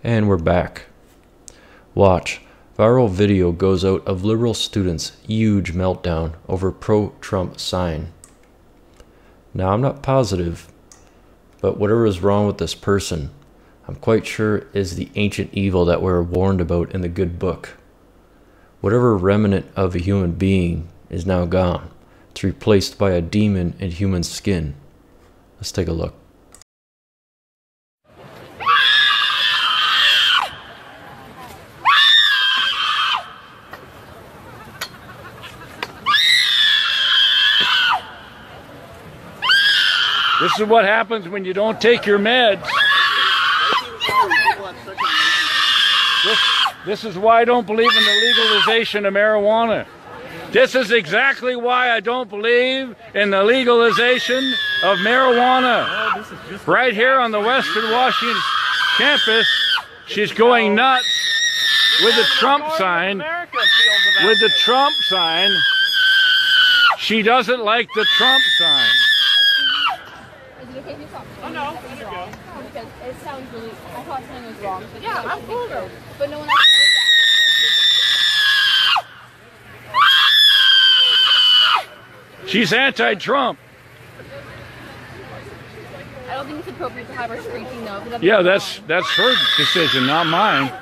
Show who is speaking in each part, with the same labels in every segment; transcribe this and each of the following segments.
Speaker 1: And we're back. Watch. Viral video goes out of liberal students' huge meltdown over pro-Trump sign. Now, I'm not positive, but whatever is wrong with this person, I'm quite sure is the ancient evil that we're warned about in the good book. Whatever remnant of a human being is now gone. It's replaced by a demon in human skin. Let's take a look.
Speaker 2: This is what happens when you don't take your meds. This is why I don't believe in the legalization of marijuana. This is exactly why I don't believe in the legalization of marijuana. Right here on the Western Washington campus, she's going nuts with the Trump sign. With the Trump sign. She doesn't like the Trump sign.
Speaker 3: Oh no, let it go. Because it sounds really, I thought something was wrong. So yeah, I'm cool though. But no one else knows that.
Speaker 2: She's anti-Trump.
Speaker 3: I don't think it's appropriate to have her screeching though.
Speaker 2: Yeah, that's her decision, not mine.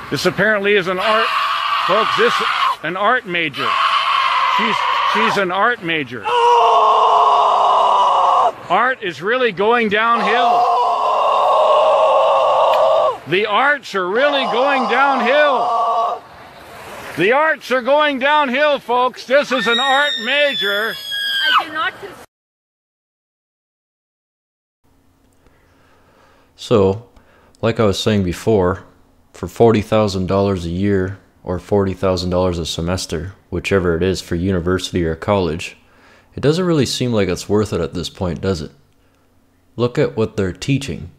Speaker 2: This apparently is an art, folks. This an art major. She's an art major. Art is really going downhill. The arts are really going downhill. The arts are going downhill, folks. This is an art major.
Speaker 3: I do not.
Speaker 1: So, like I was saying before, for $40,000 a year or $40,000 a semester, whichever it is for university or college, it doesn't really seem like it's worth it at this point, does it? Look at what they're teaching.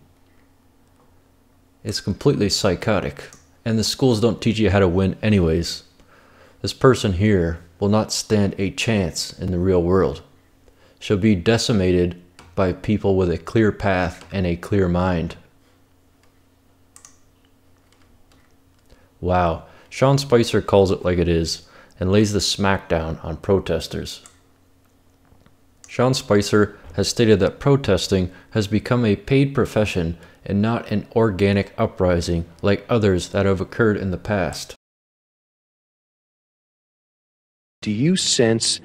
Speaker 1: It's completely psychotic, and the schools don't teach you how to win anyways. This person here will not stand a chance in the real world. She'll be decimated by people with a clear path and a clear mind. Wow, Sean Spicer calls it like it is and lays the smackdown on protesters. Sean Spicer has stated that protesting has become a paid profession and not an organic uprising like others that have occurred in the past.
Speaker 4: Do you sense,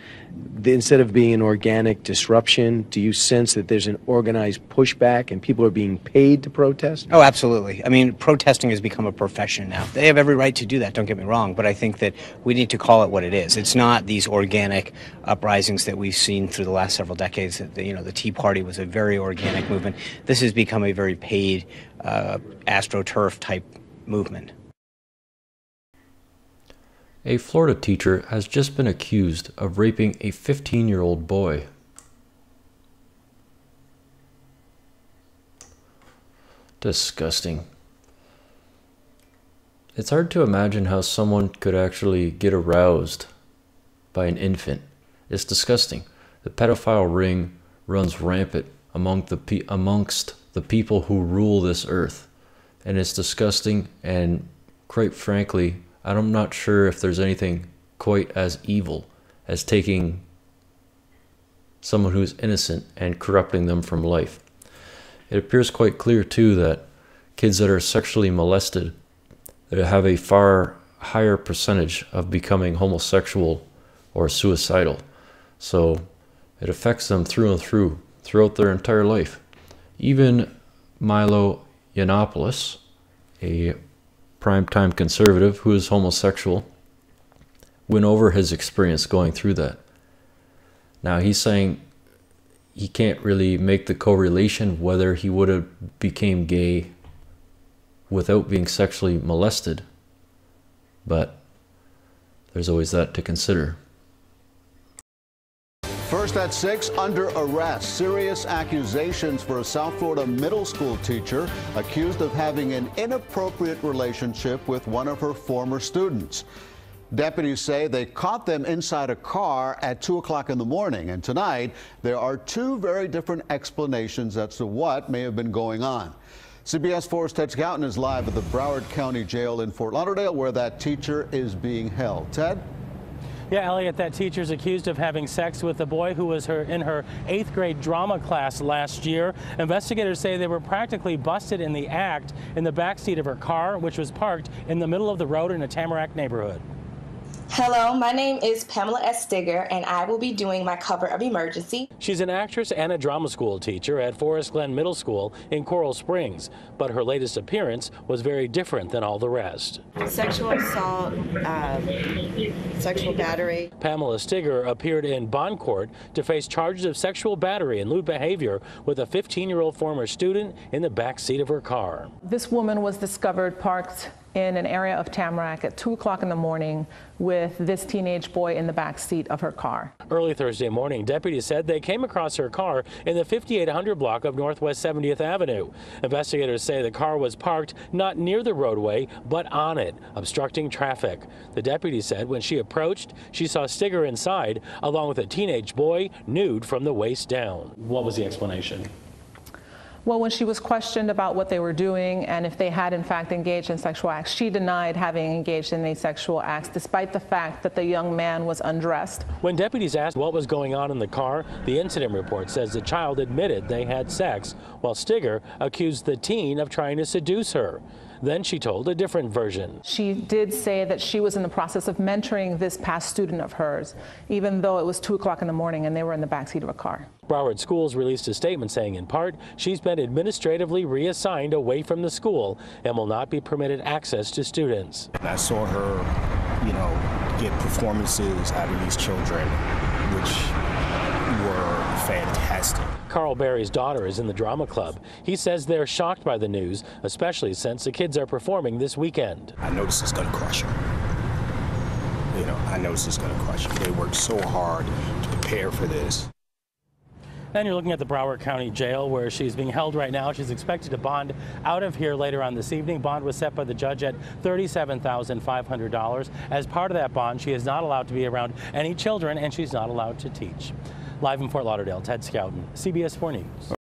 Speaker 4: instead of being an organic disruption, do you sense that there's an organized pushback and people are being paid to protest?
Speaker 5: Oh, absolutely. I mean, protesting has become a profession now. They have every right to do that, don't get me wrong, but I think that we need to call it what it is. It's not these organic uprisings that we've seen through the last several decades. You know, the Tea Party was a very organic movement. This has become a very paid, AstroTurf type movement.
Speaker 1: A Florida teacher has just been accused of raping a 15-year-old boy. Disgusting. It's hard to imagine how someone could actually get aroused by an infant. It's disgusting. The pedophile ring runs rampant amongst the people who rule this earth. And it's disgusting, and quite frankly, I'm not sure if there's anything quite as evil as taking someone who's innocent and corrupting them from life. It appears quite clear too that kids that are sexually molested have a far higher percentage of becoming homosexual or suicidal. So it affects them through and through, throughout their entire life. Even Milo Yiannopoulos, a primetime conservative who is homosexual, went over his experience going through that. Now he's saying he can't really make the correlation whether he would have became gay without being sexually molested. But there's always that to consider.
Speaker 6: First at 6, under arrest. Serious accusations for a South Florida middle school teacher accused of having an inappropriate relationship with one of her former students. Deputies say they caught them inside a car at 2 o'clock in the morning. And tonight, there are two very different explanations as to what may have been going on. CBS 4's Ted Scouten is live at the Broward County Jail in Fort Lauderdale, where that teacher is being held. Ted?
Speaker 7: Yeah, Elliot, that teacher's accused of having sex with a boy who was in her 8th grade drama class last year. Investigators say they were practically busted in the act in the backseat of her car, which was parked in the middle of the road in a Tamarack neighborhood.
Speaker 8: Hello, my name is Pamela S. Stigger, and I will be doing my cover of Emergency.
Speaker 7: She's an actress and a drama school teacher at Forest Glen Middle School in Coral Springs, but her latest appearance was very different than all the rest.
Speaker 9: Sexual assault, sexual battery.
Speaker 7: Pamela Stigger appeared in bond court to face charges of sexual battery and lewd behavior with a 15-year-old former student in the back seat of her car.
Speaker 10: This woman was discovered parked in an area of Tamarack at 2 o'clock in the morning with this teenage boy in the back seat of her car.
Speaker 7: Early Thursday morning, deputies said they came across her car in the 5800 block of Northwest 70th Avenue. Investigators say the car was parked not near the roadway, but on it, obstructing traffic. The deputy said when she approached, she saw Stigger inside, along with a teenage boy, nude from the waist down. What was the explanation?
Speaker 10: Well, when she was questioned about what they were doing and if they had in fact engaged in sexual acts, she denied having engaged in any sexual acts, despite the fact that the young man was undressed.
Speaker 7: When deputies asked what was going on in the car, the incident report says the child admitted they had sex, while Stigger accused the teen of trying to seduce her. Then she told a different version.
Speaker 10: She did say that she was in the process of mentoring this past student of hers, even though it was 2 o'clock in the morning and they were in the backseat of a car.
Speaker 7: Broward Schools released a statement saying, in part, she's been administratively reassigned away from the school and will not be permitted access to students.
Speaker 11: I saw her, get performances out of these children, which were fantastic.
Speaker 7: Carl Berry's daughter is in the drama club. He says they're shocked by the news, especially since the kids are performing this weekend.
Speaker 11: I know this is going to crush her. I know this is going to crush her. They worked so hard to prepare for this.
Speaker 7: Then you're looking at the Broward County Jail, where she's being held right now. She's expected to bond out of here later on this evening. Bond was set by the judge at $37,500. As part of that bond, she is not allowed to be around any children, and she's not allowed to teach. Live in Fort Lauderdale, Ted Scouten, CBS 4 News.